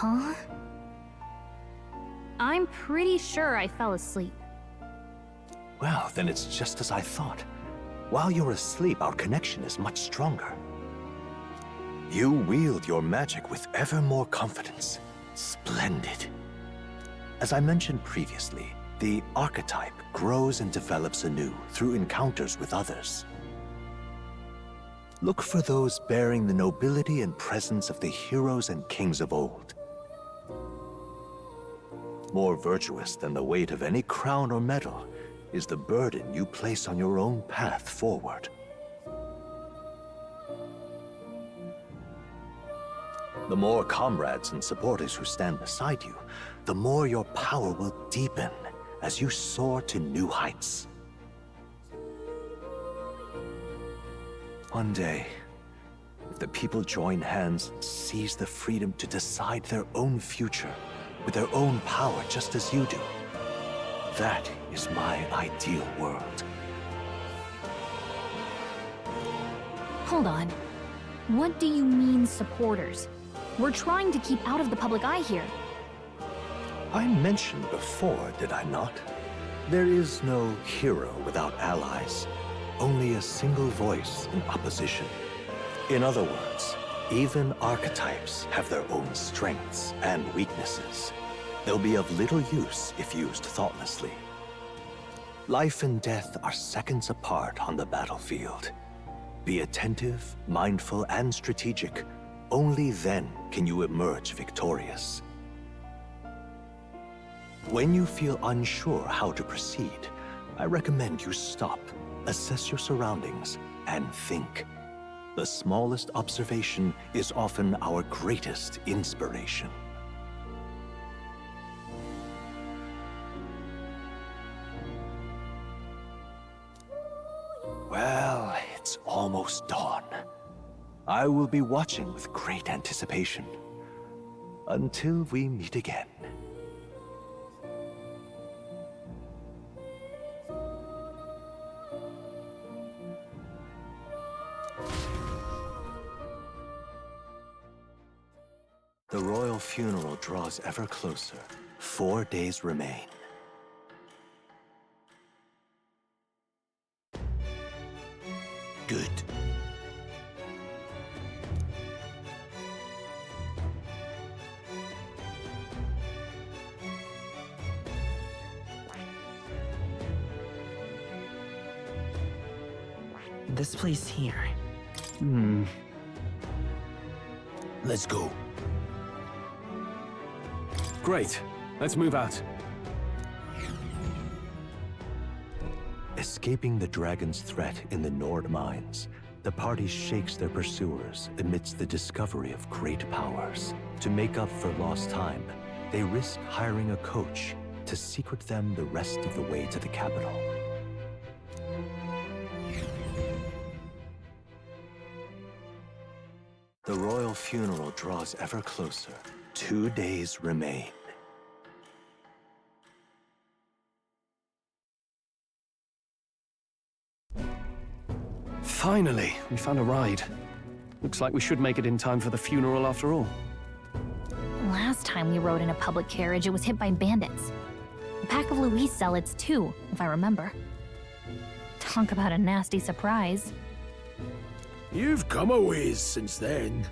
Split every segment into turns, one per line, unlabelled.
Huh? I'm pretty sure I fell asleep.
Well, then it's just as I thought. While you're asleep, our connection is much stronger. You wield your magic with ever more confidence. Splendid. As I mentioned previously, the archetype grows and develops anew through encounters with others. Look for those bearing the nobility and presence of the heroes and kings of old. More virtuous than the weight of any crown or medal is the burden you place on your own path forward. The more comrades and supporters who stand beside you, the more your power will deepen as you soar to new heights. One day, if the people join hands and seize the freedom to decide their own future with their own power just as you do, that is my ideal world.
Hold on. What do you mean, supporters? We're trying to keep out of the public eye here.
I mentioned before, did I not? There is no hero without allies. Only a single voice in opposition. In other words, even archetypes have their own strengths and weaknesses. They'll be of little use if used thoughtlessly. Life and death are seconds apart on the battlefield. Be attentive, mindful, and strategic. Only then can you emerge victorious. When you feel unsure how to proceed, I recommend you stop, assess your surroundings, and think. The smallest observation is often our greatest inspiration. Well, it's almost dawn. I will be watching with great anticipation. Until we meet again. The royal funeral draws ever closer. 4 days remain. Good.
This place here.
Let's go.
Great. Let's move out.
Escaping the dragon's threat in the Nord mines, the party shakes their pursuers amidst the discovery of great powers. To make up for lost time, they risk hiring a coach to secret them the rest of the way to the capital. The royal funeral draws ever closer. 2 days remain.
Finally, we found a ride. Looks like we should make it in time for the funeral after all.
Last time we rode in a public carriage, it was hit by bandits. A pack of Louise zealots too, if I remember. Talk about a nasty surprise.
You've come a ways since then.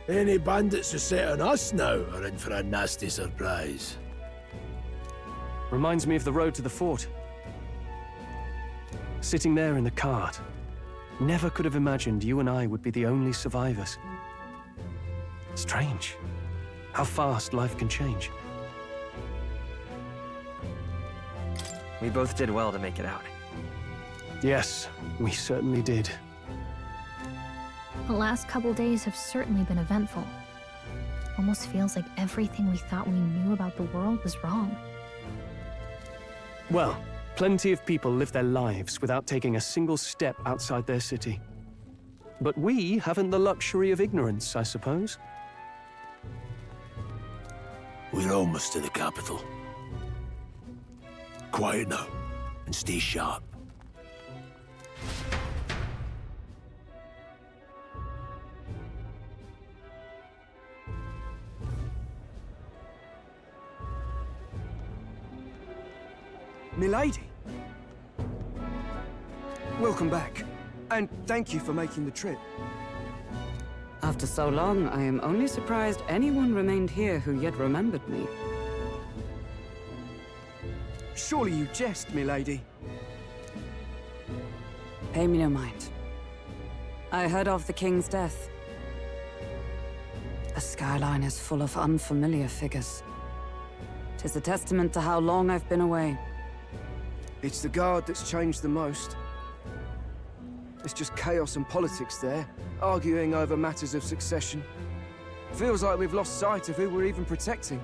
Any bandits who set on us now are in for a nasty surprise.
Reminds me of the road to the fort. Sitting there in the cart. Never could have imagined you and I would be the only survivors. Strange. How fast life can change.
We both did well to make it out.
Yes, we certainly did.
The last couple days have certainly been eventful. Almost feels like everything we thought we knew about the world was wrong.
Well, plenty of people live their lives without taking a single step outside their city. But we haven't the luxury of ignorance, I suppose.
We're almost to the capital. Quiet now, and stay sharp.
Milady! Welcome back, and thank you for making the trip.
After so long, I am only surprised anyone remained here who yet remembered me.
Surely you jest, milady.
Pay me no mind. I heard of the king's death. The skyline is full of unfamiliar figures. 'Tis a testament to how long I've been away.
It's the guard that's changed the most. It's just chaos and politics there, arguing over matters of succession. Feels like we've lost sight of who we're even protecting.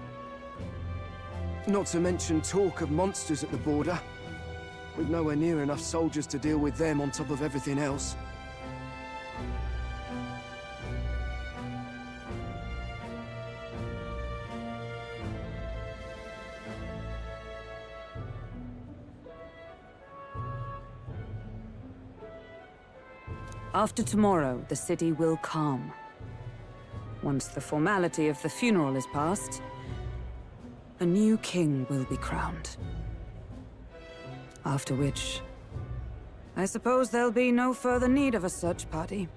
Not to mention talk of monsters at the border. We've nowhere near enough soldiers to deal with them on top of everything else.
After tomorrow, the city will calm. Once the formality of the funeral is past, a new king will be crowned. After which, I suppose there'll be no further need of a search party.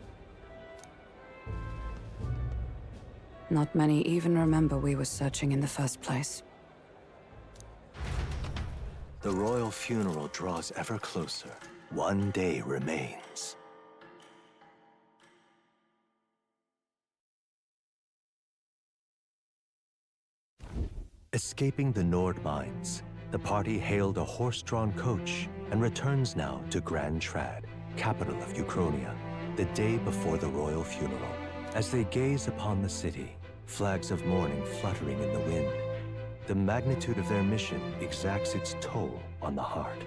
Not many even remember we were searching in the first place.
The royal funeral draws ever closer. One day remains. Escaping the Nord mines, the party hailed a horse-drawn coach and returns now to Grand Trad, capital of Uchronia, the day before the royal funeral. As they gaze upon the city, flags of mourning fluttering in the wind, the magnitude of their mission exacts its toll on the heart.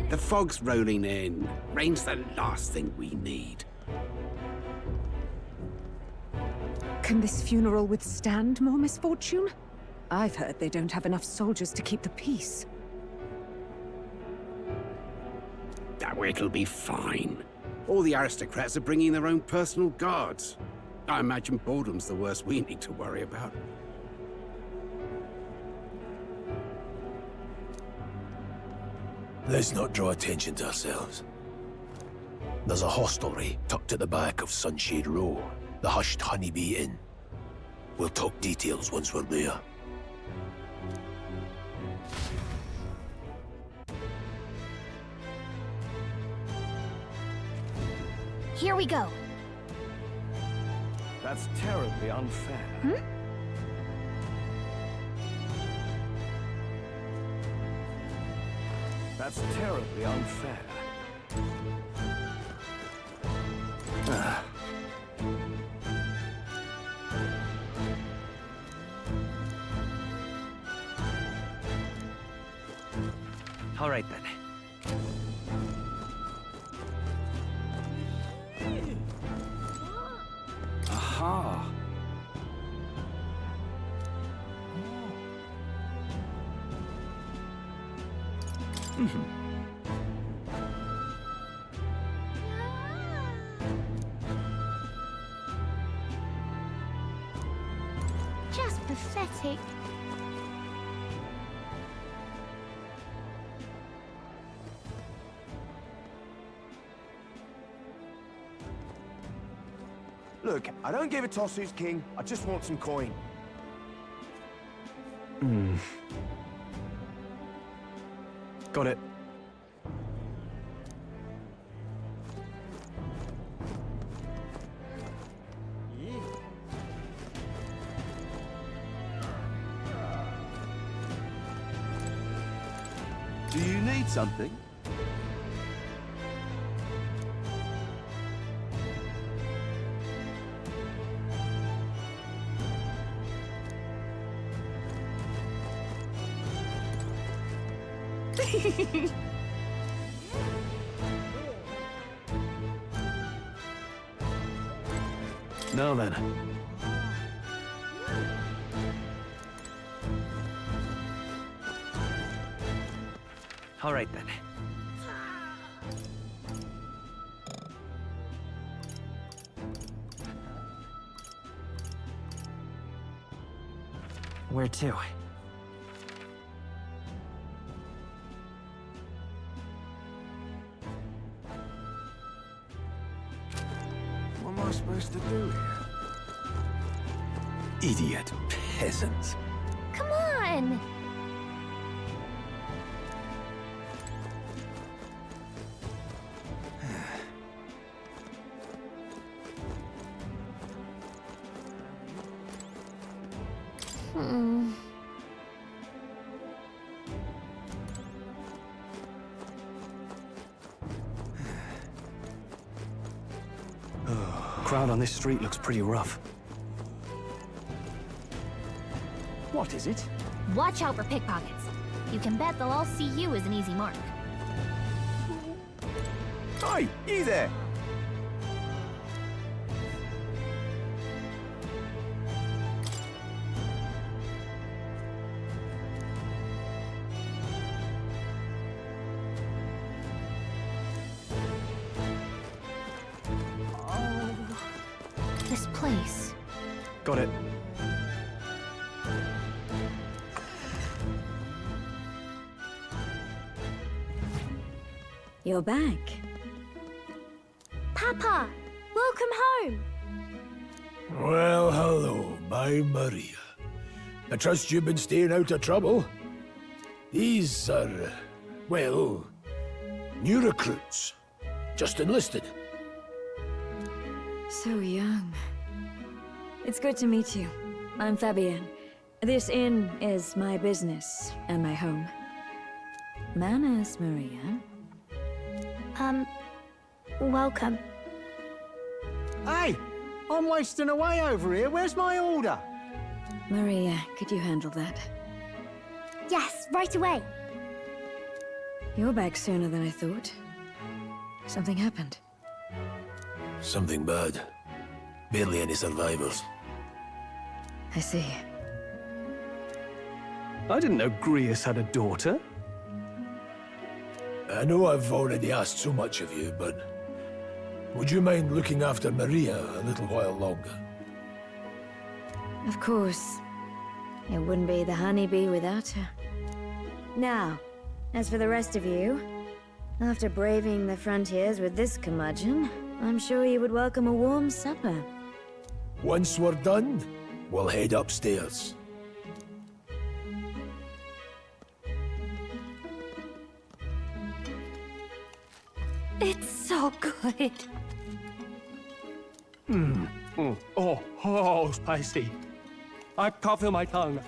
The fog's rolling in. Rain's the last thing we need.
Can this funeral withstand more misfortune? I've heard they don't have enough soldiers to keep the peace.
Oh, it'll be fine. All the aristocrats are bringing their own personal guards. I imagine boredom's the worst we need to worry about.
Let's not draw attention to ourselves. There's a hostelry tucked at the back of Sunshade Row, the Hushed Honeybee Inn. We'll talk details once we're there.
Here we go.
That's terribly unfair. That's terribly unfair.
All right then.
Aha!
Just pathetic.
Look, I don't give a toss who's king. I just want some coin.
Got it.
Do you need something?
Now then.
All right then. Where to?
What am I supposed to do here?
Idiot peasants.
Come on!
Crowd on this street looks pretty rough.
What is it?
Watch out for pickpockets. You can bet they'll all see you as an easy mark.
Hi, you there!
This place.
Got it.
You're back.
Papa! Welcome home!
Well, hello, my Maria. I trust you've been staying out of trouble. These are, well, new recruits. Just enlisted.
So young. It's good to meet you. I'm Fabienne. This inn is my business and my home. Manners, Maria.
Welcome.
Hey! I'm wasting away over here. Where's my order?
Maria, could you handle that?
Yes, right away.
You're back sooner than I thought. Something happened.
Something bad. Barely any survivors.
I see.
I didn't know Grius had a daughter.
I know I've already asked so much of you, but would you mind looking after Maria a little while longer?
Of course. It wouldn't be the honeybee without her. Now, as for the rest of you, after braving the frontiers with this curmudgeon, I'm sure you would welcome a warm supper.
Once we're done, we'll head upstairs.
It's so good.
Oh, spicy. I can't feel my tongue.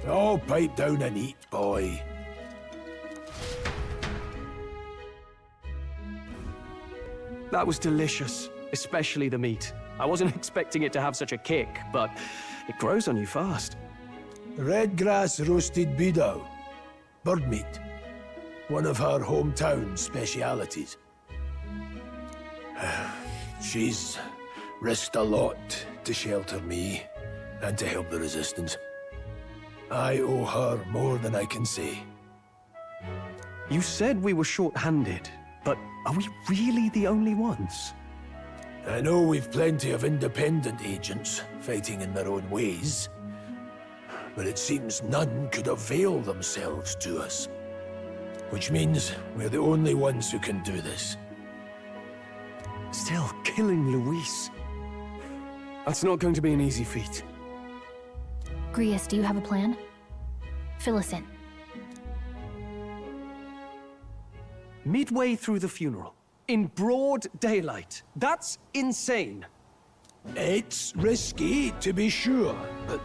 Oh, pipe down and eat, boy.
That was delicious, especially the meat. I wasn't expecting it to have such a kick, but it grows on you fast.
Red grass roasted beetle. Bird meat. One of her hometown specialities. She's risked a lot to shelter me and to help the Resistance. I owe her more than I can say.
You said we were short-handed, but are we really the only ones?
I know we've plenty of independent agents fighting in their own ways, but it seems none could avail themselves to us. Which means we're the only ones who can do this.
Still, killing Luis. That's not going to be an easy feat.
Grius, do you have a plan? Fill us in.
Midway through the funeral, in broad daylight. That's insane.
It's risky, to be sure, but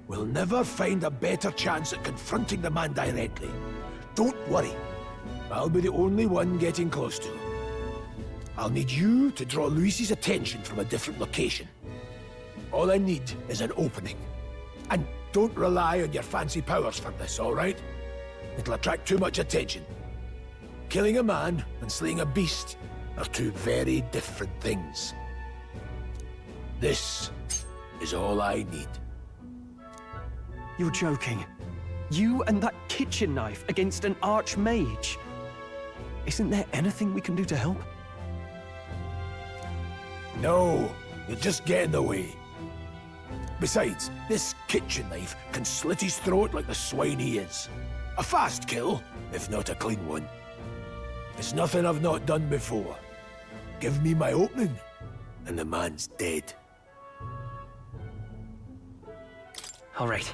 we'll never find a better chance at confronting the man directly. Don't worry. I'll be the only one getting close to him. I'll need you to draw Luis's attention from a different location. All I need is an opening. And don't rely on your fancy powers for this, all right? It'll attract too much attention. Killing a man and slaying a beast are two very different things. This is all I need.
You're joking. You and that kitchen knife against an archmage. Isn't there anything we can do to help?
No, you'll just get in the way. Besides, this kitchen knife can slit his throat like the swine he is. A fast kill, if not a clean one. It's nothing I've not done before. Give me my opening, and the man's dead.
All right.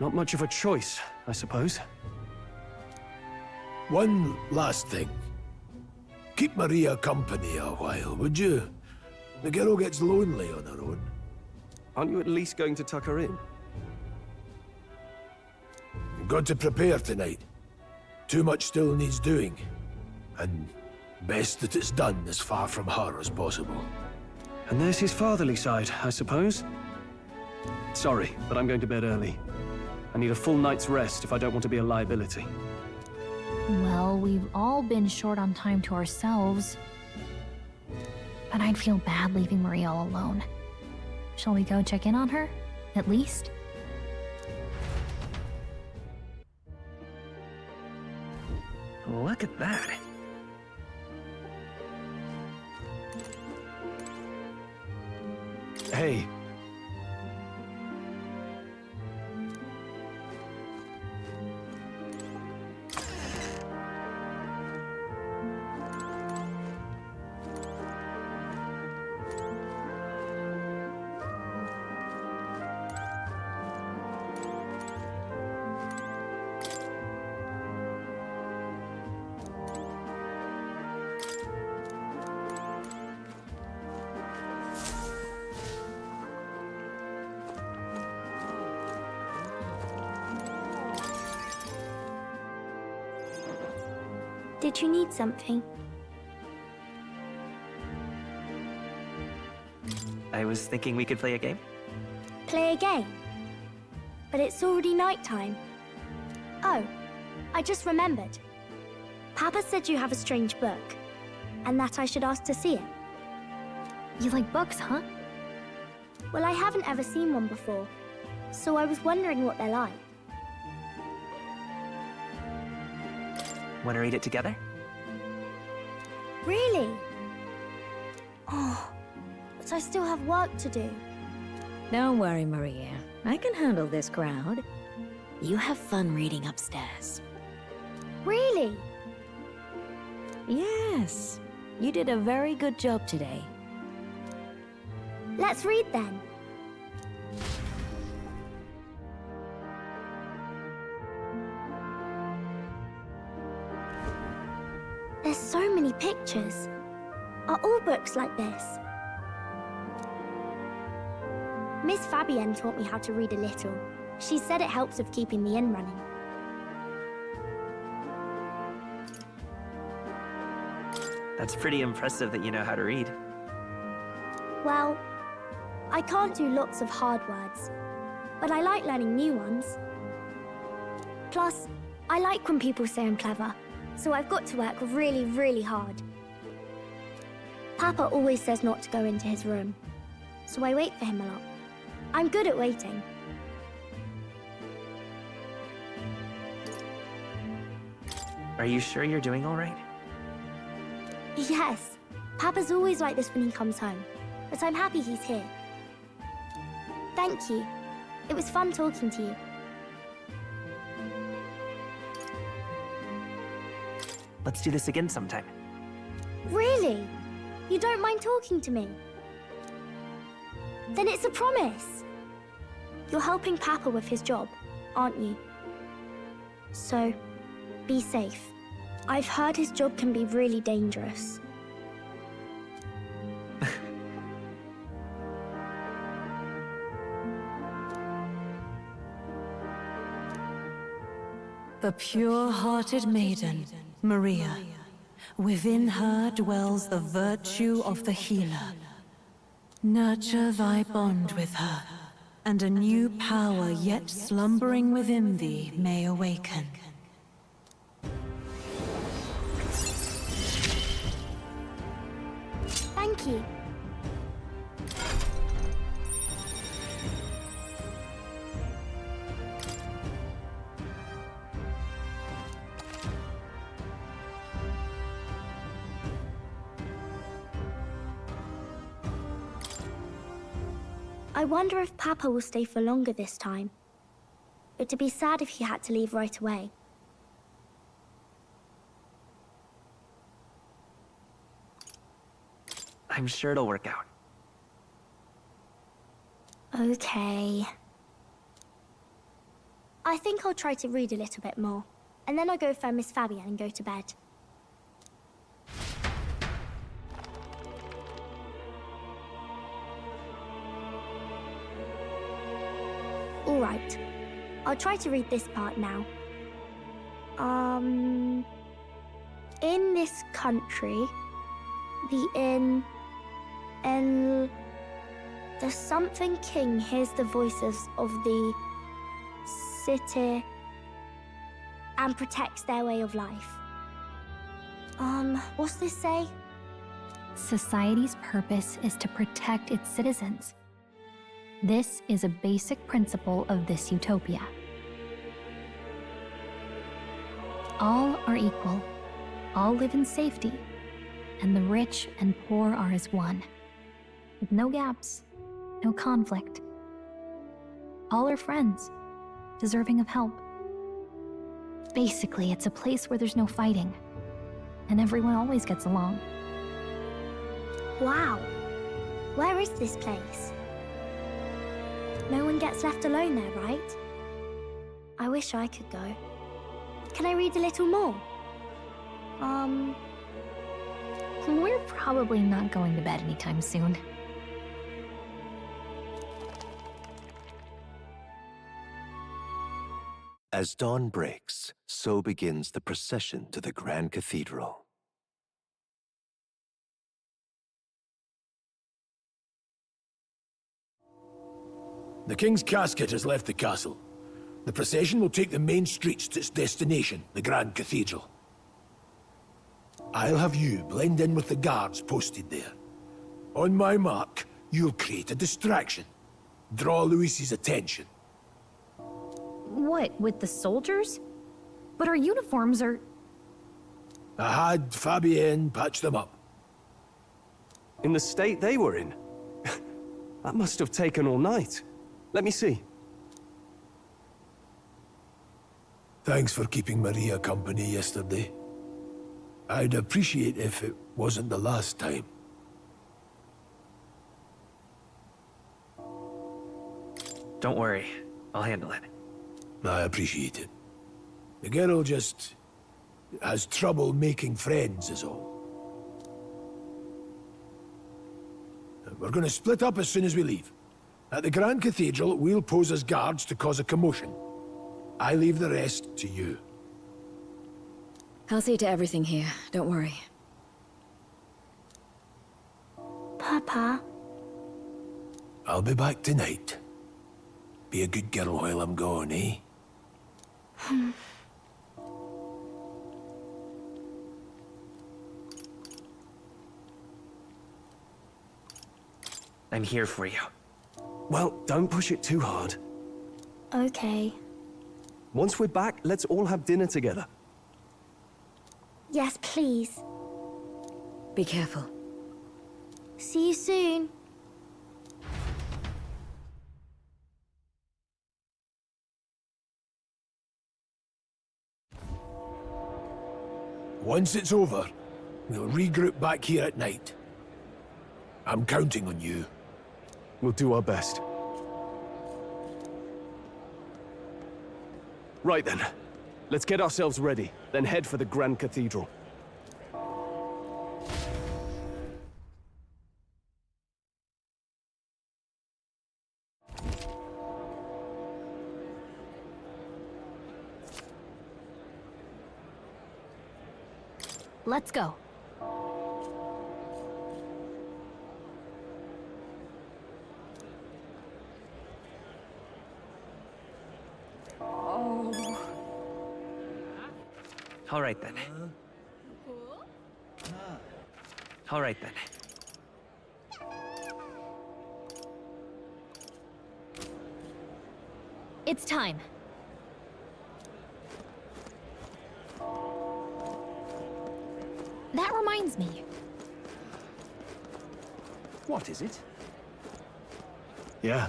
Not much of a choice, I suppose.
One last thing. Keep Maria company a while, would you? The girl gets lonely on her own.
Aren't you at least going to tuck her in?
You've got to prepare tonight. Too much still needs doing. And best that it's done as far from her as possible.
And there's his fatherly side, I suppose. Sorry, but I'm going to bed early. I need a full night's rest if I don't want to be a liability.
Well, we've all been short on time to ourselves. But I'd feel bad leaving Maria all alone. Shall we go check in on her? At least?
Look at that.
Hey.
Did you need something?
I was thinking we could play a game.
Play a game? But it's already nighttime. Oh, I just remembered. Papa said you have a strange book, and that I should ask to see it.
You like books, huh?
Well, I haven't ever seen one before, so I was wondering what they're like.
Want to read it together?
Really? Oh, but I still have work to do.
Don't worry, Maria. I can handle this crowd. You have fun reading upstairs.
Really?
Yes. You did a very good job today.
Let's read then. There's so many pictures. Are all books like this? Miss Fabienne taught me how to read a little. She said it helps with keeping the inn running.
That's pretty impressive that you know how to read.
Well, I can't do lots of hard words, but I like learning new ones. Plus, I like when people say I'm clever, so I've got to work really, really hard. Papa always says not to go into his room, so I wait for him a lot. I'm good at waiting.
Are you sure you're doing all right?
Yes, Papa's always like this when he comes home, but I'm happy he's here. Thank you. It was fun talking to you.
Let's do this again sometime.
Really? You don't mind talking to me? Then it's a promise. You're helping Papa with his job, aren't you? So, be safe. I've heard his job can be really dangerous.
The pure-hearted maiden, Maria. Within her dwells the virtue of the healer. Nurture thy bond with her, and a new power yet slumbering within thee may awaken.
Thank you. I wonder if Papa will stay for longer this time. It'd be sad if he had to leave right away.
I'm sure it'll work out.
Okay. I think I'll try to read a little bit more, and then I'll go find Miss Fabienne and go to bed. Alright. I'll try to read this part now. In this country, the something king hears the voices of the city and protects their way of life. What's this say?
Society's purpose is to protect its citizens. This is a basic principle of this utopia. All are equal, all live in safety, and the rich and poor are as one, with no gaps, no conflict. All are friends, deserving of help. Basically, it's a place where there's no fighting, and everyone always gets along.
Wow. Where is this place? No one gets left alone there, right? I wish I could go. Can I read a little more?
We're probably not going to bed anytime soon.
As dawn breaks, so begins the procession to the Grand Cathedral.
The King's casket has left the castle. The procession will take the main streets to its destination, the Grand Cathedral. I'll have you blend in with the guards posted there. On my mark, you'll create a distraction. Draw Luis's attention.
What, with the soldiers? But our uniforms are...
I had Fabienne patch them up.
In the state they were in? That must have taken all night. Let me see.
Thanks for keeping Maria company yesterday. I'd appreciate if it wasn't the last time.
Don't worry, I'll handle it.
I appreciate it. The girl just has trouble making friends is all. We're going to split up as soon as we leave. At the Grand Cathedral, we'll pose as guards to cause a commotion. I leave the rest to you.
I'll see to everything here, don't worry.
Papa?
I'll be back tonight. Be a good girl while I'm gone, eh?
I'm here for you.
Well, don't push it too hard.
Okay.
Once we're back, let's all have dinner together.
Yes, please.
Be careful.
See you soon.
Once it's over, we'll regroup back here at night. I'm counting on you.
We'll do our best. Right then. Let's get ourselves ready, then head for the Grand Cathedral.
Let's go.
All right then. All right then.
It's time. That reminds me.
What is it?
Yeah.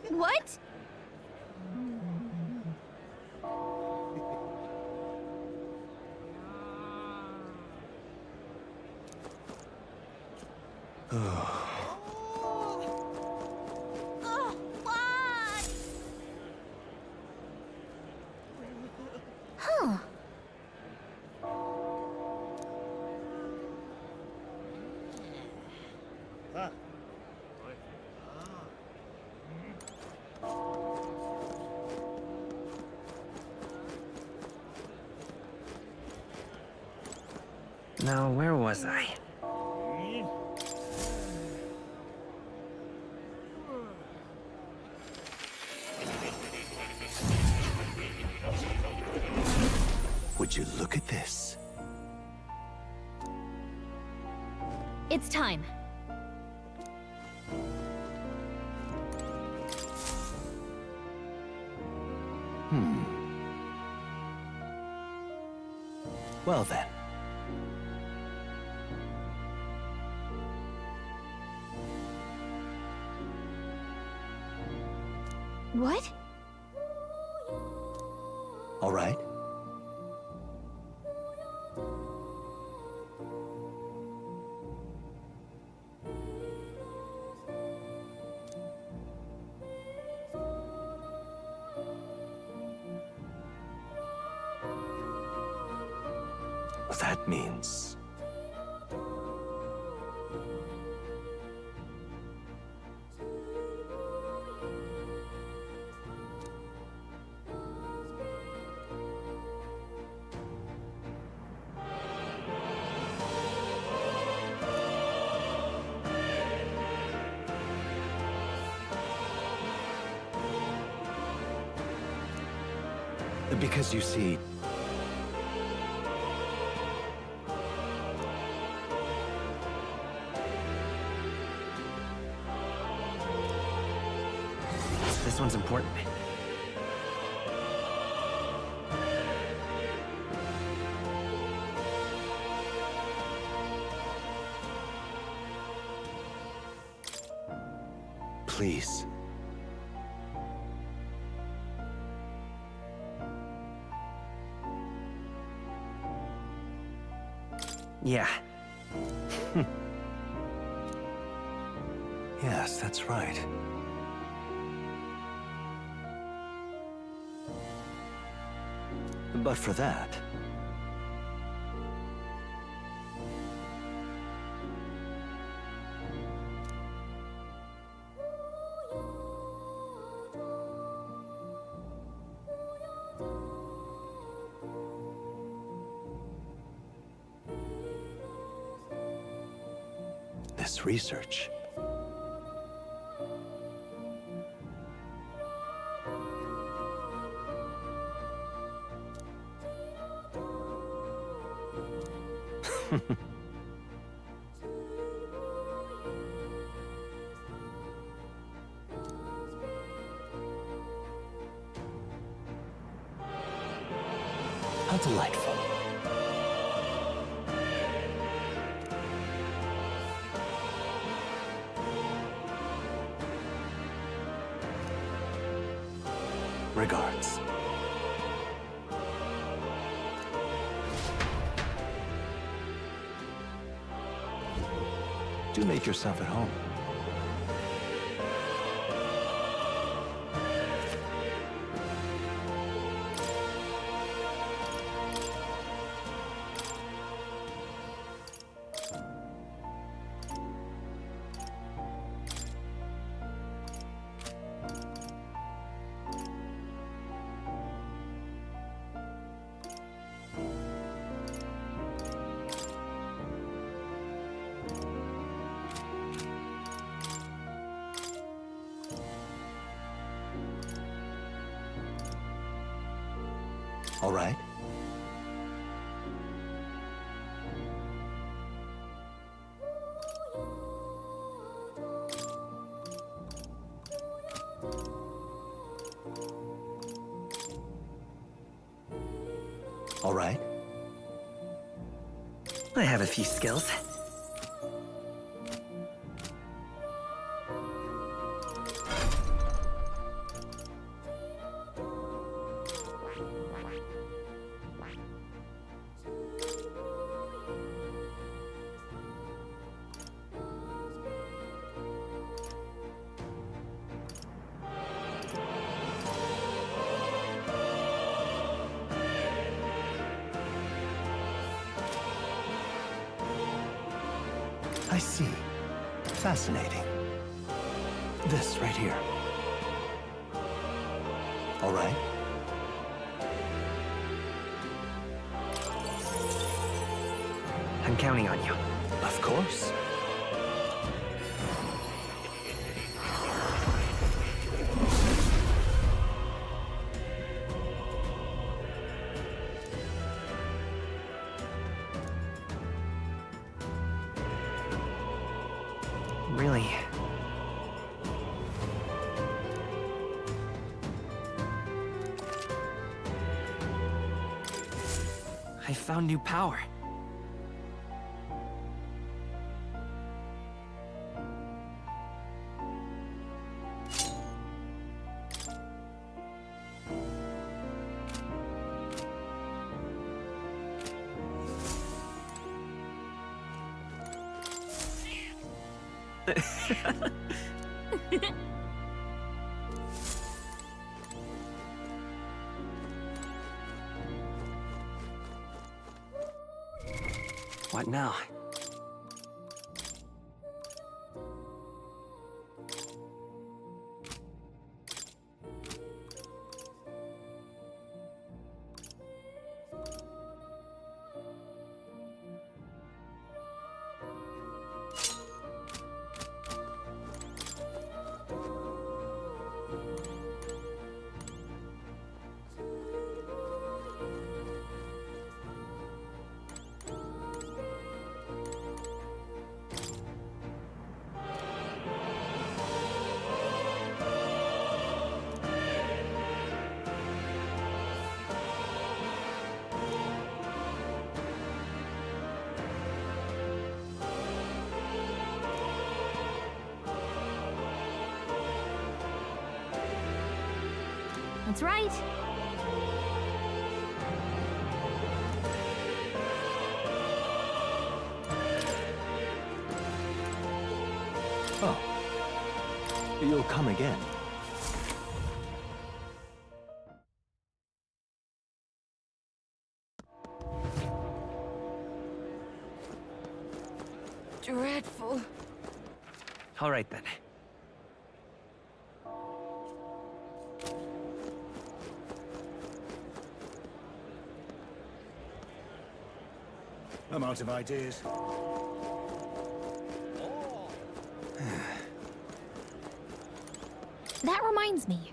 What? Huh.
Now, where was I?
Would you look at this?
It's time.
Well then.
What?
All right. That means... Because you see...
This one's important.
Please.
Yeah.
Yes, that's right. But for that... this research... How delightful. Regards. Do make yourself at home. All right. All right?
I have a few skills.
I see. Fascinating. This right here. All right?
I'm counting on you.
Of course.
Really? I found new power. What now?
That's right.
Oh. You'll come again.
Dreadful.
All right then.
I'm out of ideas.
That reminds me.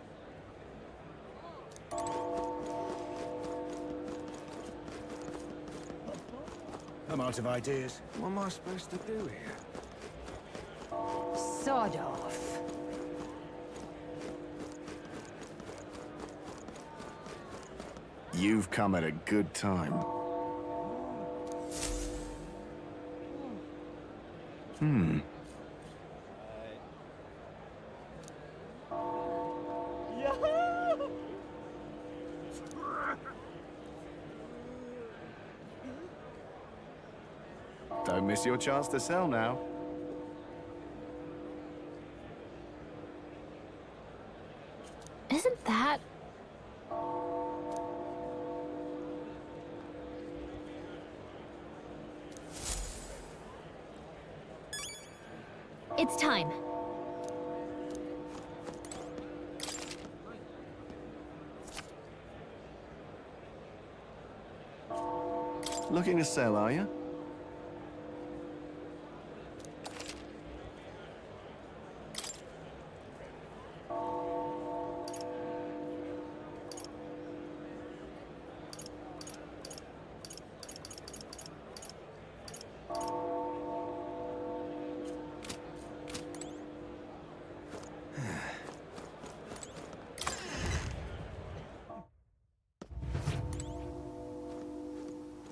I'm out of ideas.
What am I supposed to do here?
Sod off.
You've come at a good time. Don't miss your chance to sell now.
Isn't that... It's time.
Looking to sell, are you?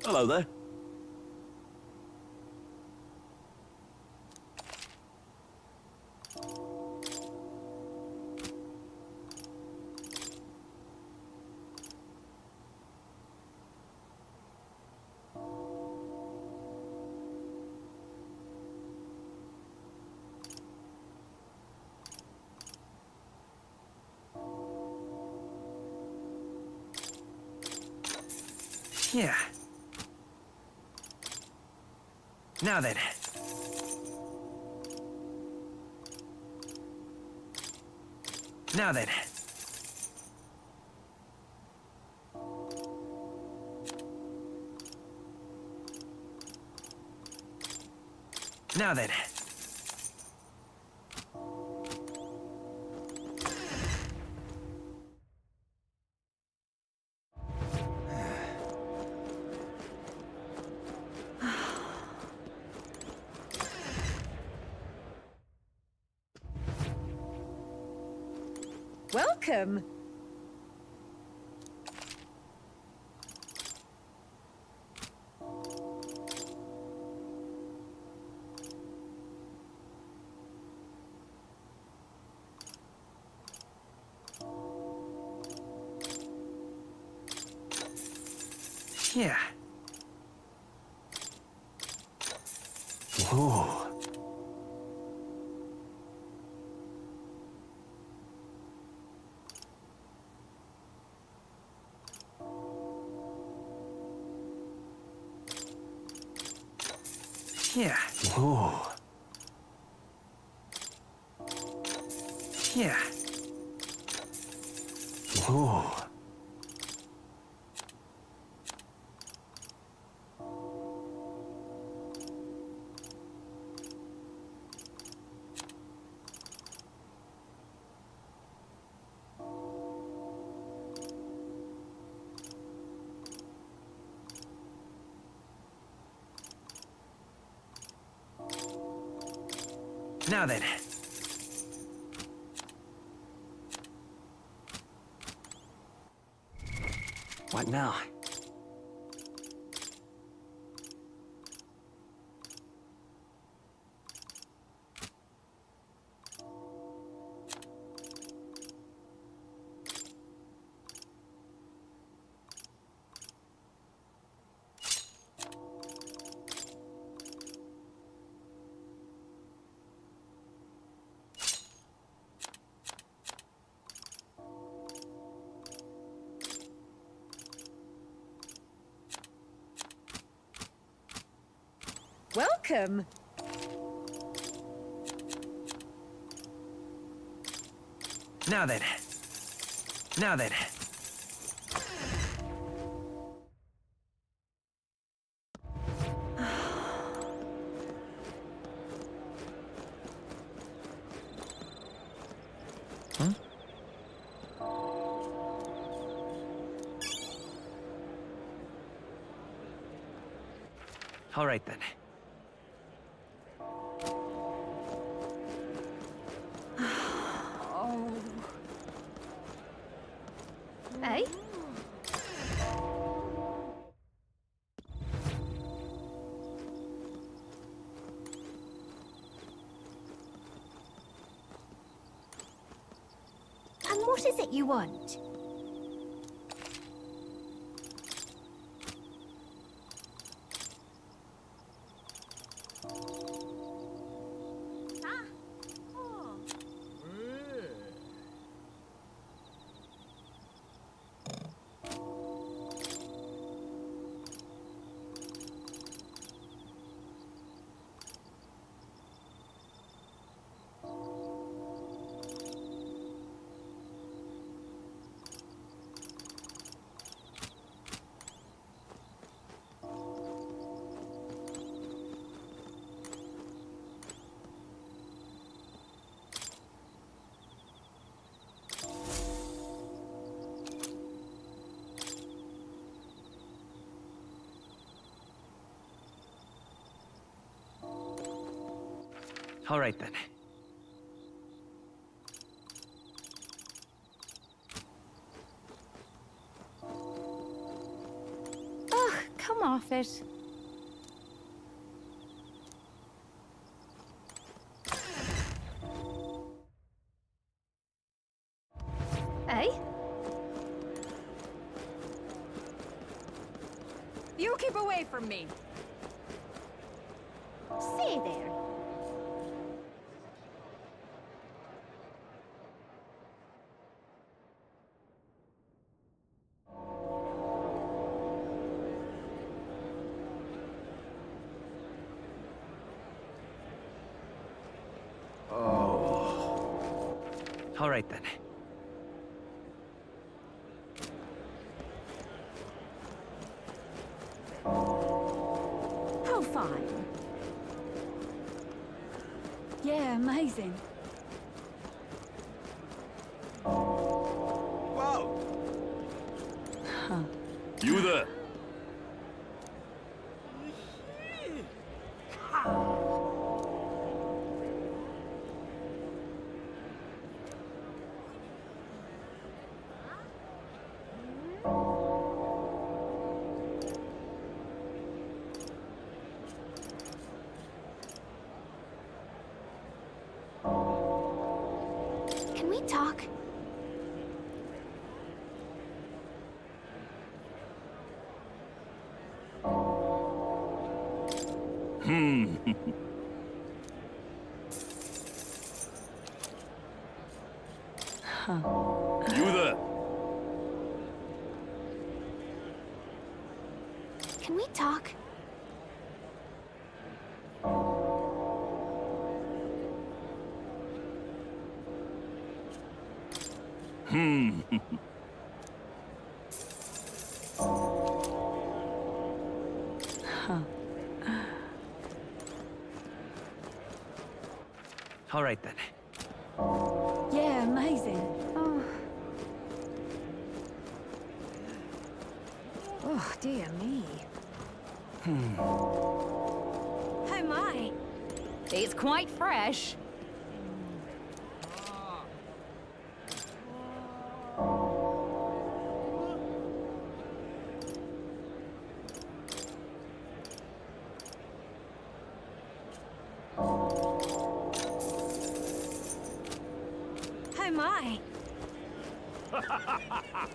Hello there.
Yeah. Now then. Now then. Now then.
Welcome.
Yeah.
Whoa.
Yeah.
Whoa.
Yeah.
Whoa.
Now then.
What now?
Welcome.
Now then. Now then. Huh? All right then.
Hey? And what is it you want?
All right then.
come off it.
Eh? You keep away from me.
See there.
All right then.
How fine. Yeah, amazing.
Whoa!
Huh.
You there?
Can we talk?
You there?
Can we talk?
All right then.
Yeah, amazing. Oh, dear me.
Oh my!
It's quite fresh.
Oh my!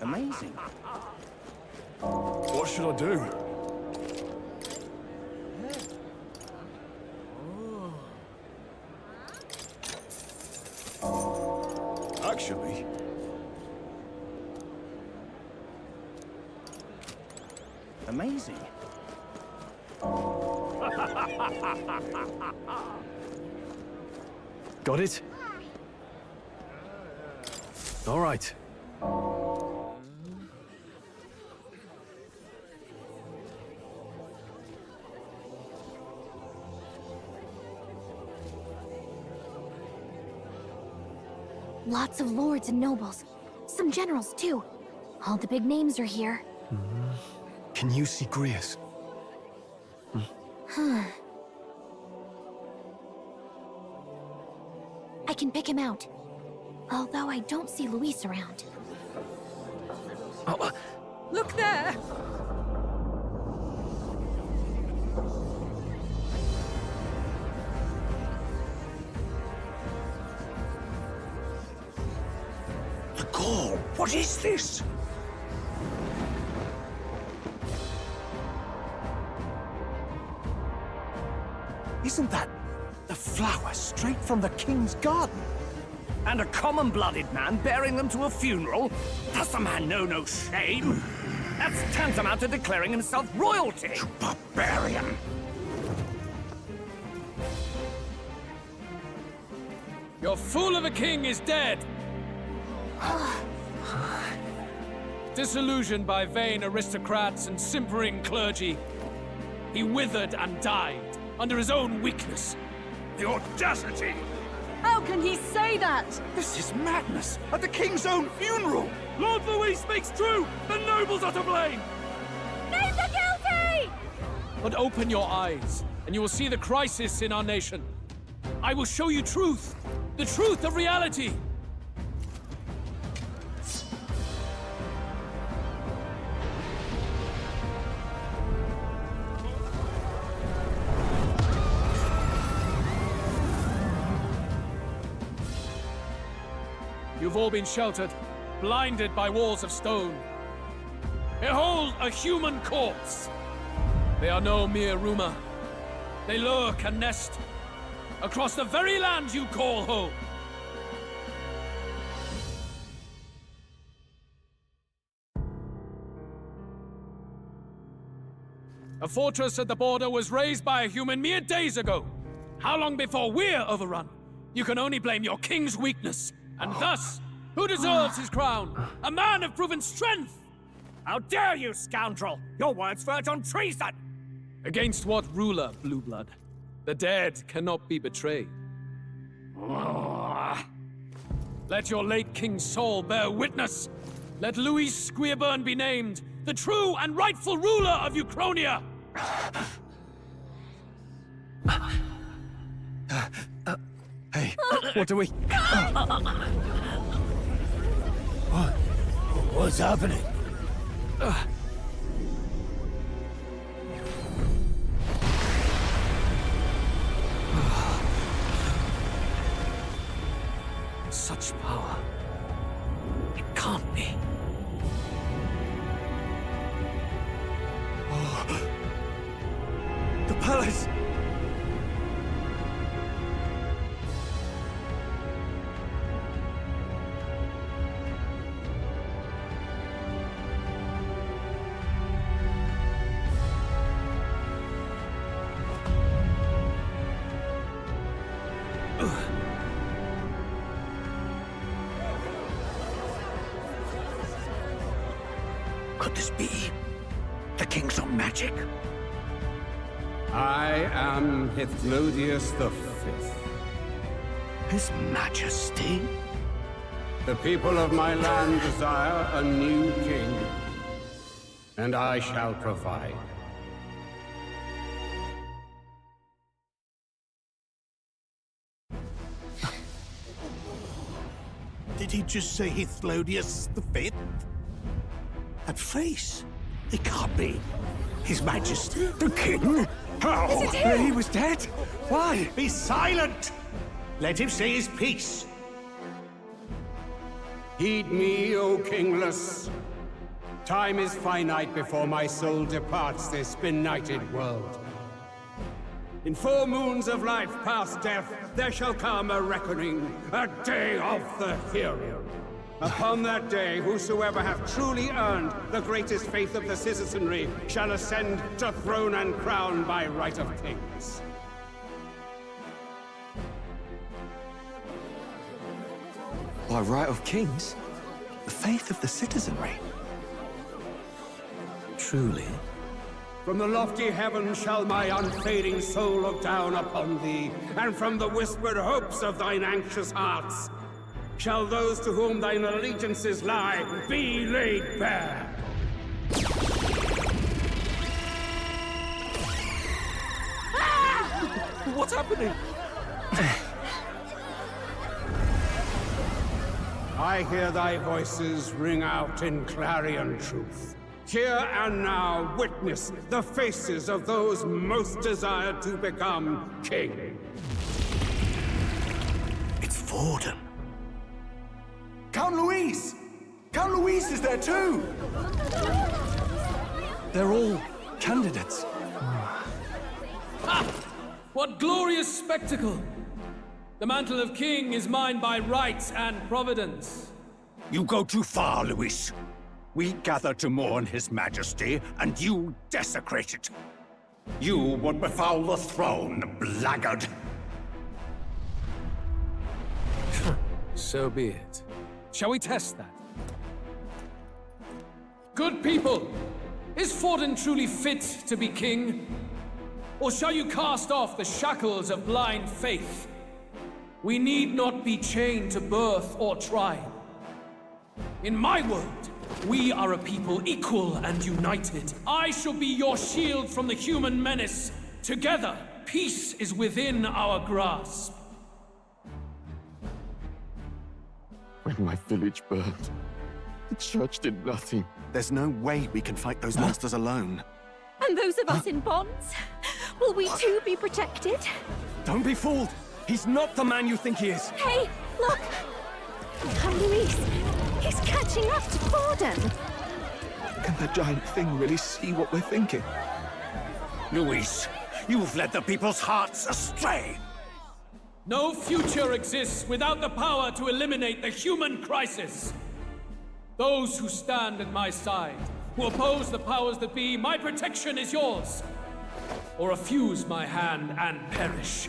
Amazing.
What should I do? Actually...
Amazing.
Got it? All right.
Lots of lords and nobles. Some generals, too. All the big names are here.
Can you see Grius?
I can pick him out. Although I don't see Luis around.
Look there!
The call! What is this? Isn't that the flower straight from the king's garden?
And a common-blooded man bearing them to a funeral? Does the man know no shame? That's tantamount to declaring himself royalty!
You barbarian!
Your fool of a king is dead! Disillusioned by vain aristocrats and simpering clergy, he withered and died under his own weakness.
The audacity!
How can he say that?
This is madness! At the king's own funeral!
Lord Louis speaks true! The nobles are to blame!
Name the guilty!
But open your eyes, and you will see the crisis in our nation. I will show you truth! The truth of reality! You've all been sheltered, blinded by walls of stone. Behold a human corpse! They are no mere rumor. They lurk and nest across the very land you call home. A fortress at the border was raised by a human mere days ago. How long before we're overrun? You can only blame your king's weakness. And thus, who deserves his crown? A man of proven strength!
How dare you, scoundrel! Your words verge on treason!
Against what ruler, Blue Blood? The dead cannot be betrayed. Let your late king's soul bear witness. Let Louis Squeerburn be named the true and rightful ruler of Uchronia!
Hey, what do we...
What's happening?
Such power. It can't be.
The palace!
Could this be the king's own magic?
I am Hithlodius the Fifth.
His Majesty?
The people of my land desire a new king, and I shall provide.
Did he just say Hithlodius the Fifth? That face? It can't be. His Majesty, the King? How?
Is it him?
He was dead? Why?
Be silent! Let him say his piece.
Heed me, O kingless. Time is finite before my soul departs this benighted world. In 4 moons of life past death, there shall come a reckoning, a day of the hero. Upon that day, whosoever hath truly earned the greatest faith of the citizenry shall ascend to throne and crown by right of kings.
By right of kings? The faith of the citizenry? Truly?
From the lofty heavens shall my unfading soul look down upon thee, and from the whispered hopes of thine anxious hearts shall those to whom thine allegiances lie be laid bare.
What's happening?
I hear thy voices ring out in clarion truth. Here and now witness the faces of those most desired to become king.
It's Vorden.
Count Louise! Count Louise is there too!
They're all candidates.
Ha! What glorious spectacle! The mantle of king is mine by right and providence.
You go too far, Louis. We gather to mourn his majesty, and you desecrate it. You would befoul the throne, blackguard.
So be it. Shall we test that? Good people, is Vorden truly fit to be king? Or shall you cast off the shackles of blind faith? We need not be chained to birth or tribe. In my world, we are a people equal and united. I shall be your shield from the human menace. Together, peace is within our grasp.
When my village burned, the church did nothing.
There's no way we can fight those monsters alone.
And those of us in bonds? Will we too be protected?
Don't be fooled! He's not the man you think he is!
Hey, look!
Come, Louise! He's catching up to Forden!
Can the giant thing really see what we're thinking?
Luis, you've led the people's hearts astray!
No future exists without the power to eliminate the human crisis. Those who stand at my side, who oppose the powers that be, my protection is yours. Or refuse my hand and perish.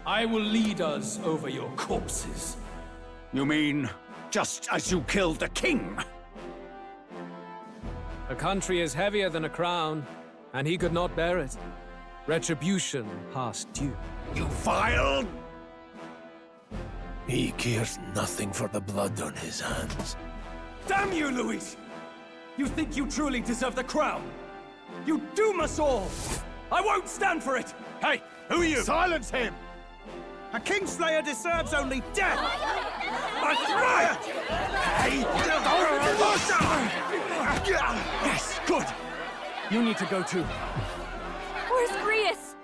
I will lead us over your corpses.
You mean, just as you killed the king?
A country is heavier than a crown, and he could not bear it. Retribution past due.
You vile...
He cares nothing for the blood on his hands.
Damn you, Luis! You think you truly deserve the crown? You doom us all! I won't stand for it! Hey, who are you? Silence him! A Kingslayer deserves only death! That's right! Hey! Yes, good! You need to go too.
Where's Grius?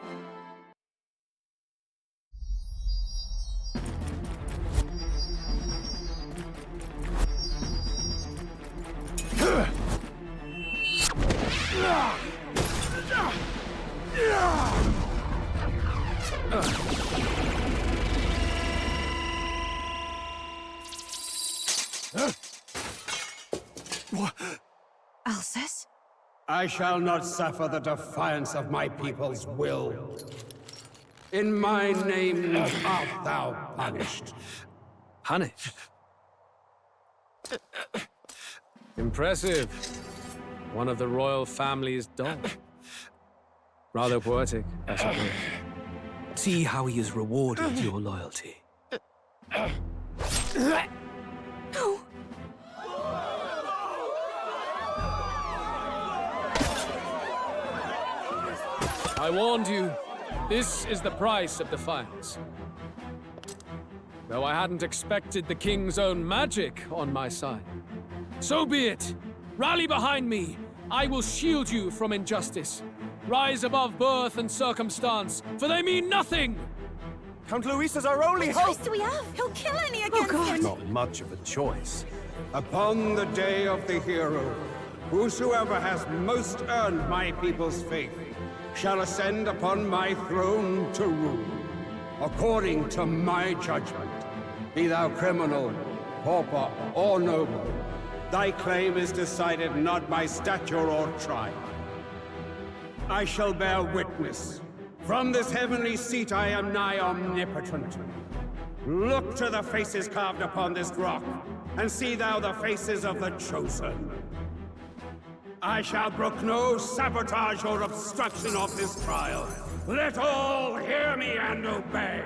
Alcest?
I shall not suffer the defiance of my people's will. In my name art thou punished.
Punished? Impressive. One of the royal family's dog. Rather poetic, I suppose. See how he has rewarded your loyalty.
No!
I warned you. This is the price of defiance. Though I hadn't expected the king's own magic on my side. So be it. Rally behind me. I will shield you from injustice. Rise above birth and circumstance, for they mean nothing!
Count Luis is our only
What
hope!
choice do we have? He'll kill any against him!
Not much of a choice.
Upon the day of the hero, whosoever has most earned my people's faith shall ascend upon my throne to rule, according to my judgment. Be thou criminal, pauper, or noble, thy claim is decided not by stature or tribe. I shall bear witness. From this heavenly seat I am nigh omnipotent. Look to the faces carved upon this rock, and see thou the faces of the chosen. I shall brook no sabotage or obstruction of this trial. Let all hear me and obey.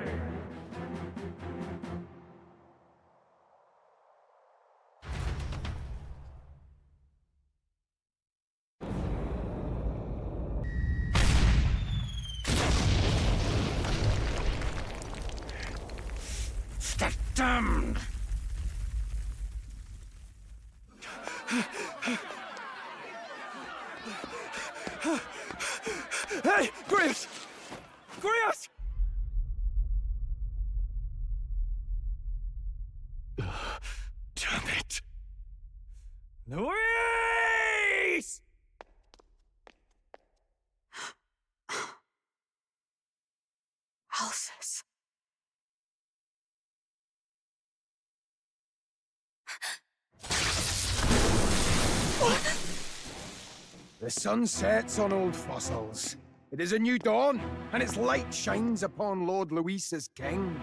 Damned!
Hey! Grius! Grius!
Damn it.
Luis!
Alcest.
The sun sets on old fossils. It is a new dawn, and its light shines upon Lord Luis as king.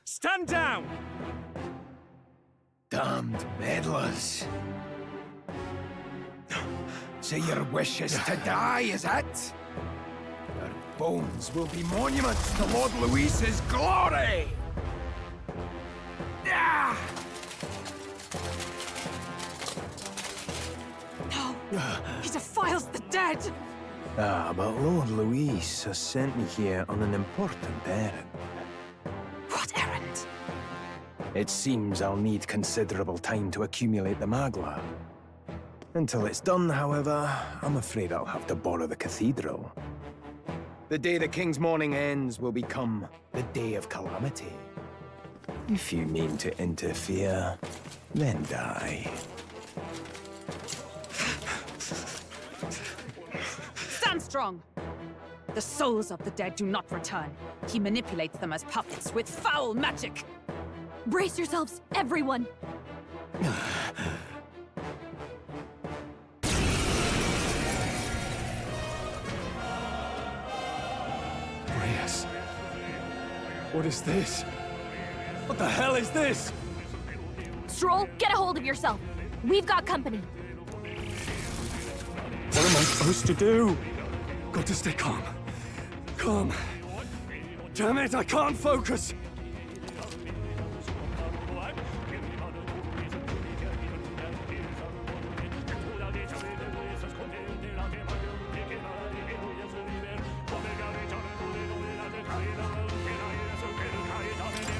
Stand down!
Damned meddlers. So your wish is to die, is it? Your bones will be monuments to Lord Luis's glory! Ah!
No! He defiles the dead!
Ah, but Lord Luis has sent me here on an important errand.
What errand?
It seems I'll need considerable time to accumulate the Magla. Until it's done, however, I'm afraid I'll have to borrow the cathedral.
The day the king's mourning ends will become the day of calamity. If you mean to interfere, then die.
Stand strong! The souls of the dead do not return. He manipulates them as puppets with foul magic!
Brace yourselves, everyone!
Brias. What is this? What the hell is this?
Stroll, get a hold of yourself. We've got company.
What am I supposed to do? Got to stay calm. Calm. Damn it, I can't focus!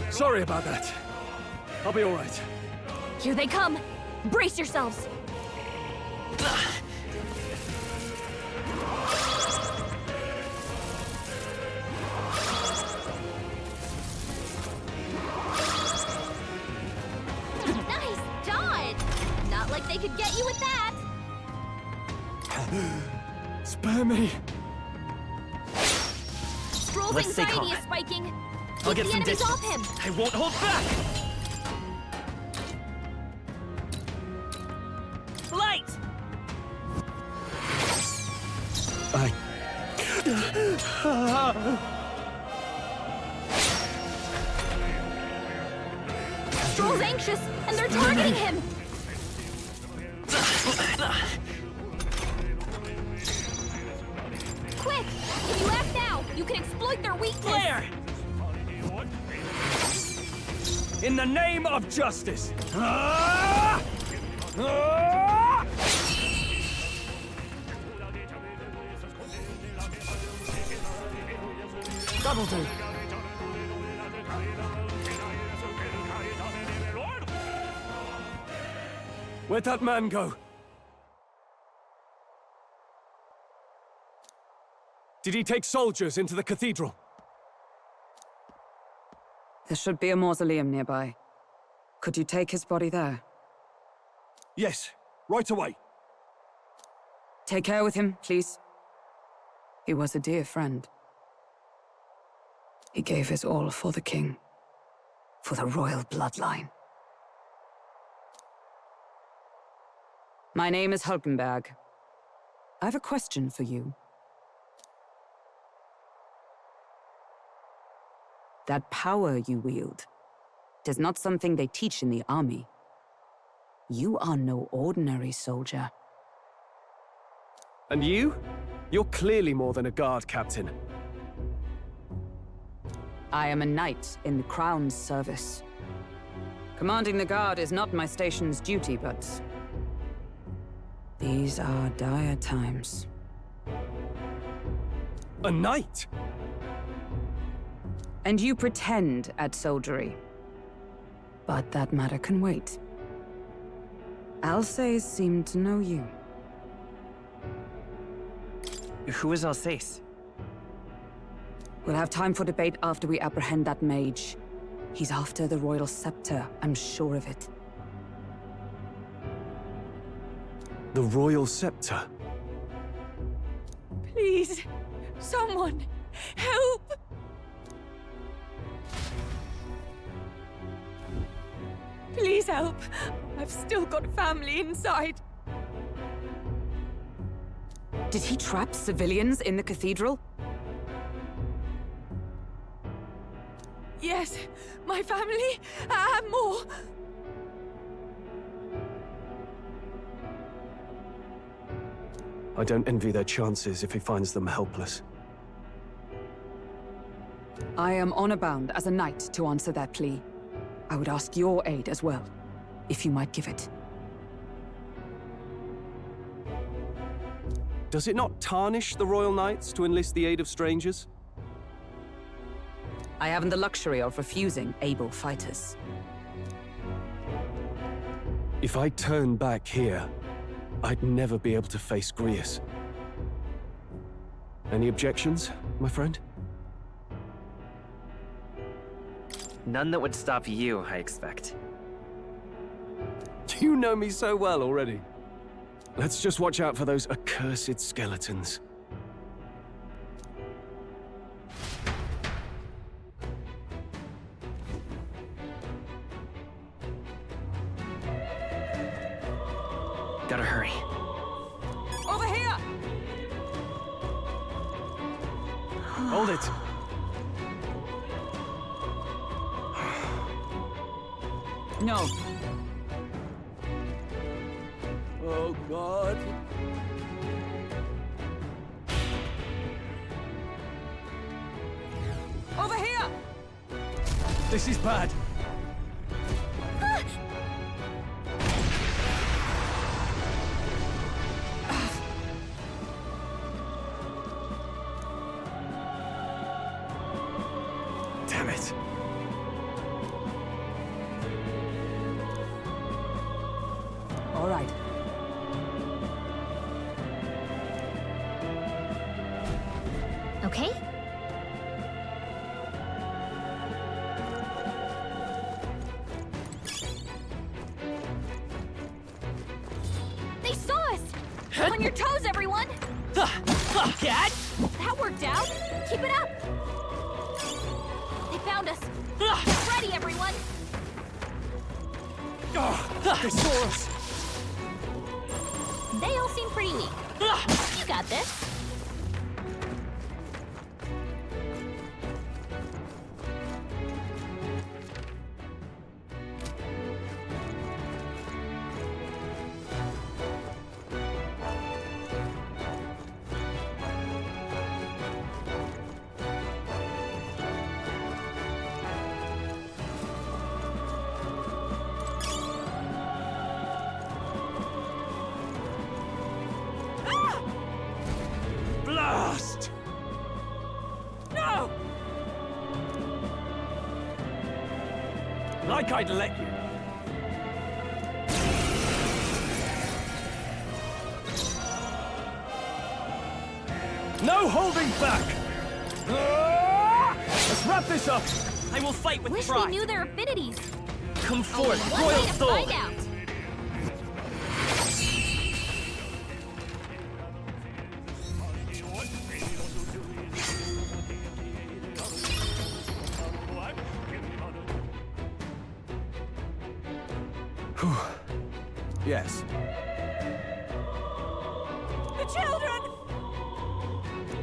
Sorry about that. I'll be all right.
Here they come. Brace yourselves.
Nice dodge! Not like they could get you with that!
Spare me!
Stroll's
Let's stay
anxiety
calm.
is spiking.
I'll
Keep
get
the
some
enemies
distance.
off him.
I won't hold back!
Flight!
Stroll's anxious, and they're targeting him. Quick! If you act now, you can exploit their weakness.
Flare! In the name of justice! Ah! Ah! That'll do. Where'd that man go? Did he take soldiers into the cathedral?
There should be a mausoleum nearby. Could you take his body there?
Yes, right away.
Take care with him, please. He was a dear friend. He gave his all for the king. For the royal bloodline. My name is Hulkenberg. I have a question for you. That power you wield is not something they teach in the army. You are no ordinary soldier.
And you? You're clearly more than a guard captain.
I am a knight in the Crown's service. Commanding the guard is not my station's duty, but these are dire times.
A knight?
And you pretend at soldiery. But that matter can wait. Alsace seemed to know you.
Who is Alsace?
We'll have time for debate after we apprehend that mage. He's after the royal scepter, I'm sure of it.
The royal scepter?
Please, someone, help! Please help. I've still got family inside.
Did he trap civilians in the cathedral?
Yes, my family, and more.
I don't envy their chances if he finds them helpless.
I am honor-bound as a knight to answer that plea. I would ask your aid as well, if you might give it.
Does it not tarnish the Royal Knights to enlist the aid of strangers?
I haven't the luxury of refusing able fighters.
If I turn back here, I'd never be able to face Grius. Any objections? my friend?
None that would stop you, I expect.
You know me so well already. Let's just watch out for those accursed skeletons.
Gotta hurry.
Over here!
Hold it.
No.
Oh, God.
Over here!
This is bad.
Damn it.
All right.
Okay?
They saw us! On your toes, everyone!
Cat!
That worked out! Keep it up! They found us! Get ready, everyone!
They saw us!
They all seem pretty weak. You got this.
Blast!
No!
Like I'd let you. No holding back! Let's wrap this up!
I will fight with
Wish
pride.
we knew their affinities.
Come
Only
forth,
one
royal
way to
soul.
find out.
Yes.
The children!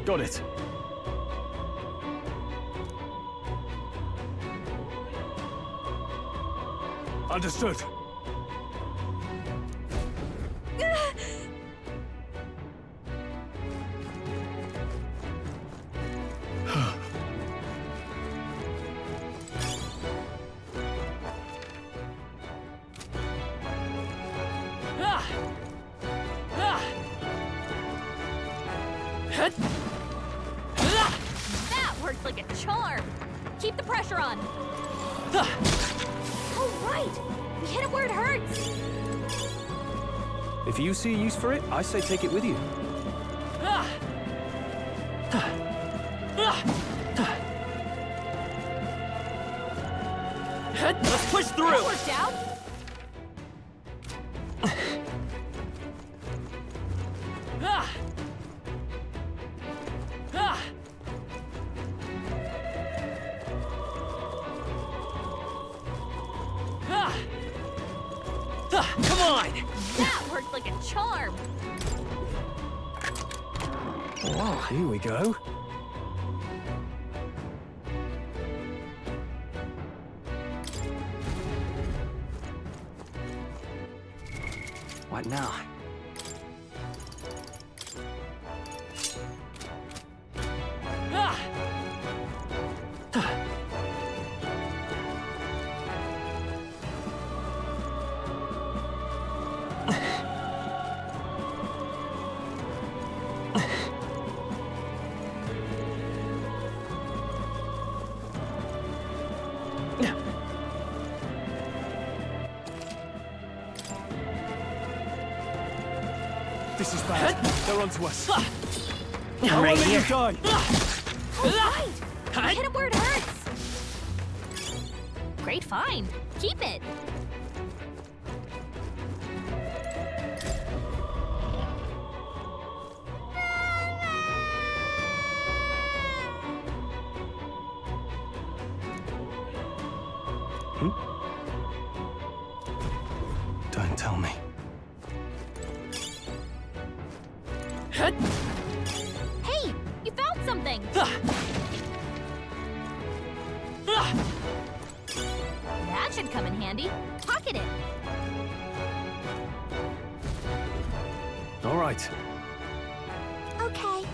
Got it.
Understood.
That worked like a charm. Keep the pressure on. Oh, right. We hit it where it hurts.
If you see use for it, I say take it with you.
Let's push through!
That worked out.
Come on!
That worked like a charm.
Oh, here we go.
What now?
This is bad. They're onto us.
I'm right here.
Die.
right! Hit him where it hurts! Great find. Keep it.
Don't tell me.
Hey, you found something! That should come in handy. Pocket it.
All right.
Okay.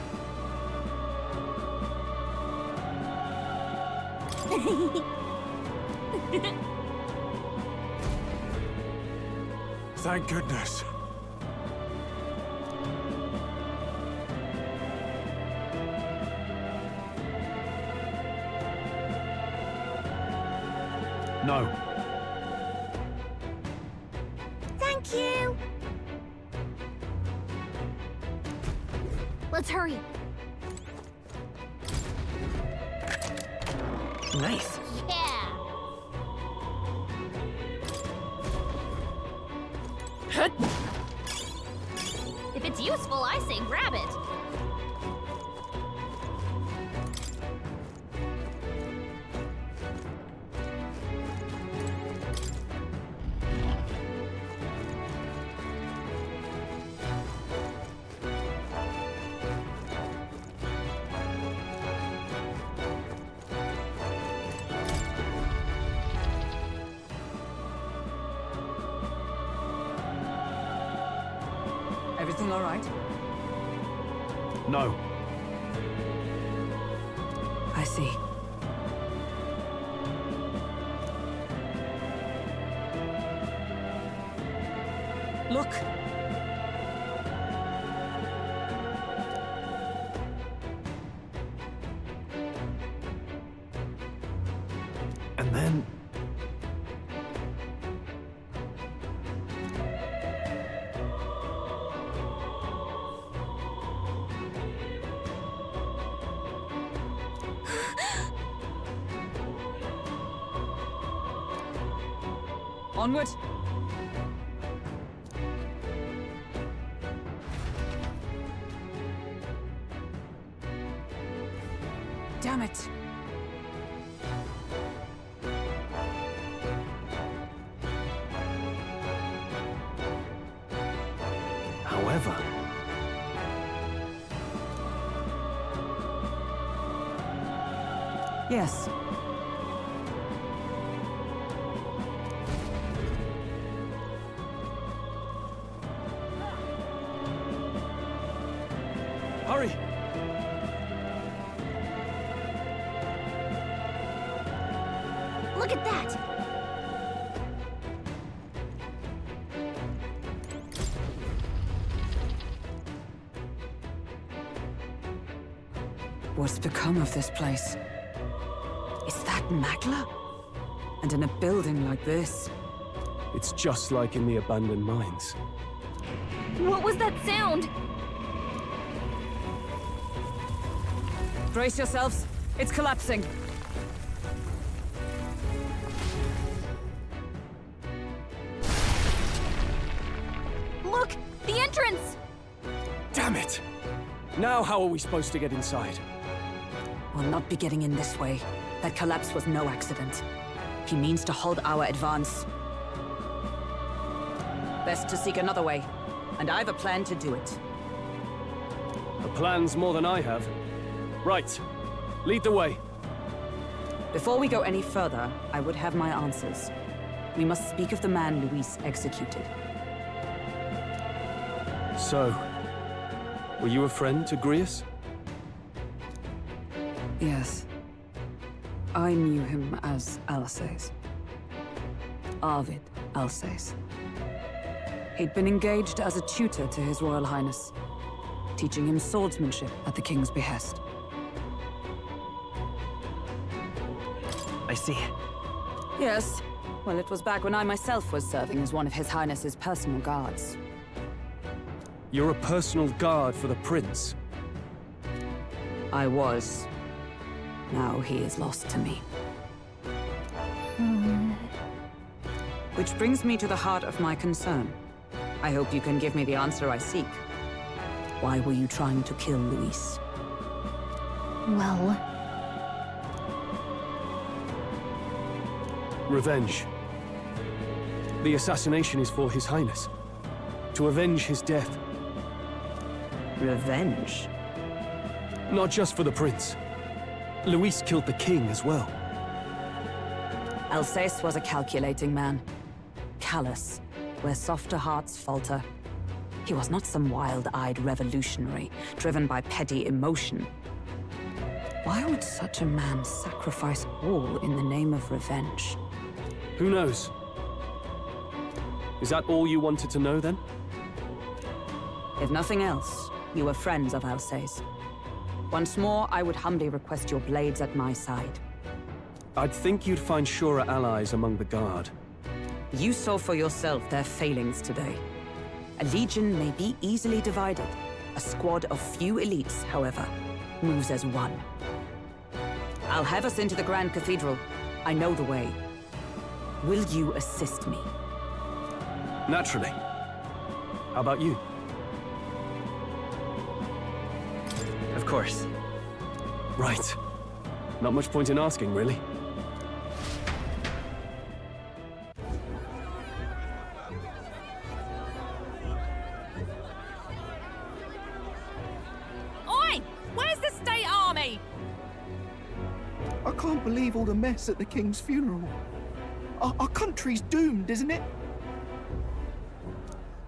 Thank goodness.
No.
Thank you.
Let's hurry.
Nice.
Yeah. If it's useful, I say grab it.
Everything all right?
No.
I see. Look!
And then...
Onward! Damn it!
However...
Yes.
Hurry!
Look at that!
What's become of this place? Is that Magla? And in a building like this?
It's just like in the abandoned mines.
What was that sound?
Brace yourselves. It's collapsing.
Look! The entrance!
Damn it! Now how are we supposed to get inside?
We'll not be getting in this way. That collapse was no accident. He means to halt our advance. Best to seek another way. And I've a plan to do it.
A plan's more than I have. Right. Lead the way.
Before we go any further, I would have my answers. We must speak of the man Luis executed.
So, were you a friend to Grius?
Yes. I knew him as Alsace. Arvid Alsace. He'd been engaged as a tutor to His Royal Highness, teaching him swordsmanship at the King's behest.
I see.
Yes. Well, it was back when I myself was serving as one of His Highness's personal guards.
You're a personal guard for the Prince.
I was. Now he is lost to me. Which brings me to the heart of my concern. I hope you can give me the answer I seek. Why were you trying to kill Luis?
Well...
Revenge. The assassination is for His Highness. To avenge his death.
Revenge?
Not just for the prince. Luis killed the king as well.
Alsace was a calculating man. Callous, where softer hearts falter. He was not some wild-eyed revolutionary, driven by petty emotion. Why would such a man sacrifice all in the name of revenge?
Who knows? Is that all you wanted to know, then?
If nothing else, you were friends of Alsace. Once more, I would humbly request your blades at my side.
I'd think you'd find surer allies among the Guard.
You saw for yourself their failings today. A legion may be easily divided. A squad of few elites, however, moves as one. I'll have us into the Grand Cathedral. I know the way. Will you assist me?
Naturally. How about you?
Of course.
Right. Not much point in asking, really.
Oi! Where's the state army?
I can't believe all the mess at the king's funeral. Our country's doomed, isn't it?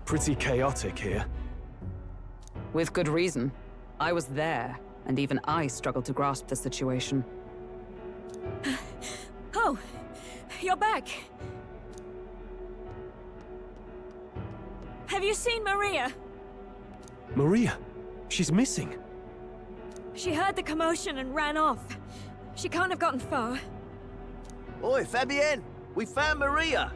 Pretty chaotic here.
With good reason. I was there, and even I struggled to grasp the situation.
Oh, you're back. Have you seen Maria?
Maria? She's missing.
She heard the commotion and ran off. She can't have gotten far.
Oi, Fabienne! We found Maria!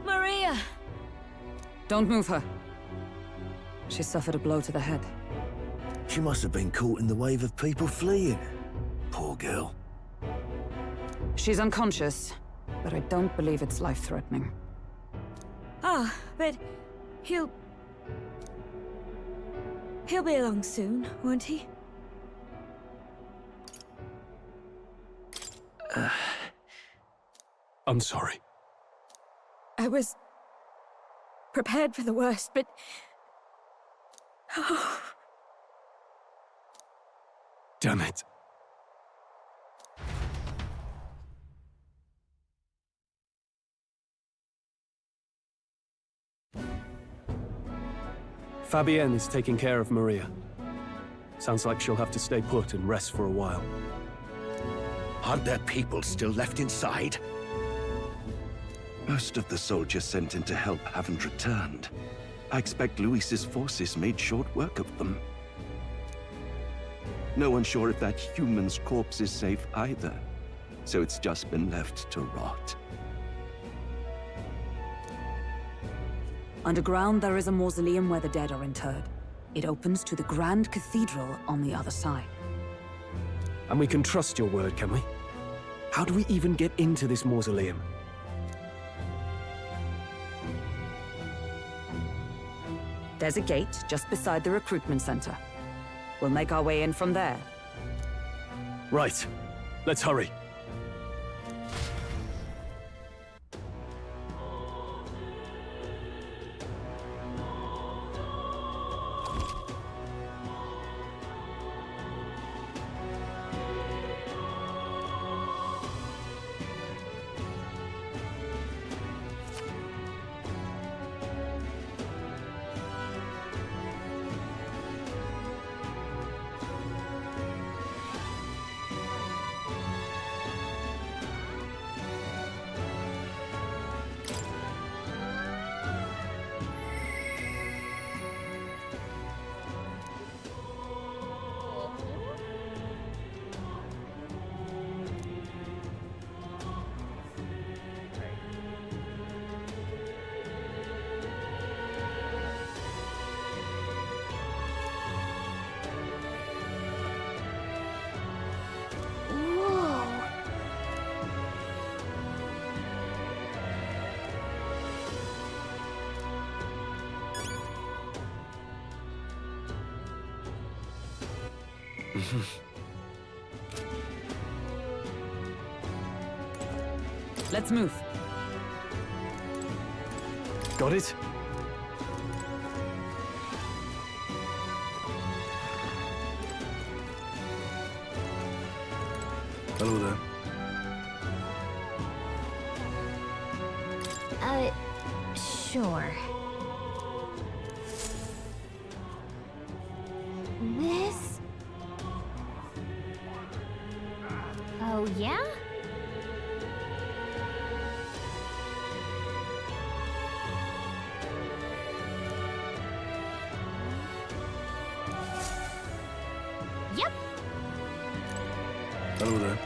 Maria!
Don't move her. She suffered a blow to the head.
She must have been caught in the wave of people fleeing. Poor girl.
She's unconscious, but I don't believe it's life-threatening.
Ah, but he'll be along soon, won't he?
I'm sorry.
I was prepared for the worst, but... Oh.
Damn it. Fabienne is taking care of Maria. Sounds like she'll have to stay put and rest for a while.
Aren't there people still left inside?
Most of the soldiers sent in to help haven't returned. I expect Luis's forces made short work of them. No one's sure if that human's corpse is safe either, so it's just been left to rot.
Underground, there is a mausoleum where the dead are interred. It opens to the Grand Cathedral on the other side.
And we can trust your word, can we? How do we even get into this mausoleum?
There's a gate just beside the recruitment center. We'll make our way in from there.
Right. Let's hurry.
Let's move.
Got it?
Hello there.
Sure. This? Oh, yeah? Yep.
Hello there.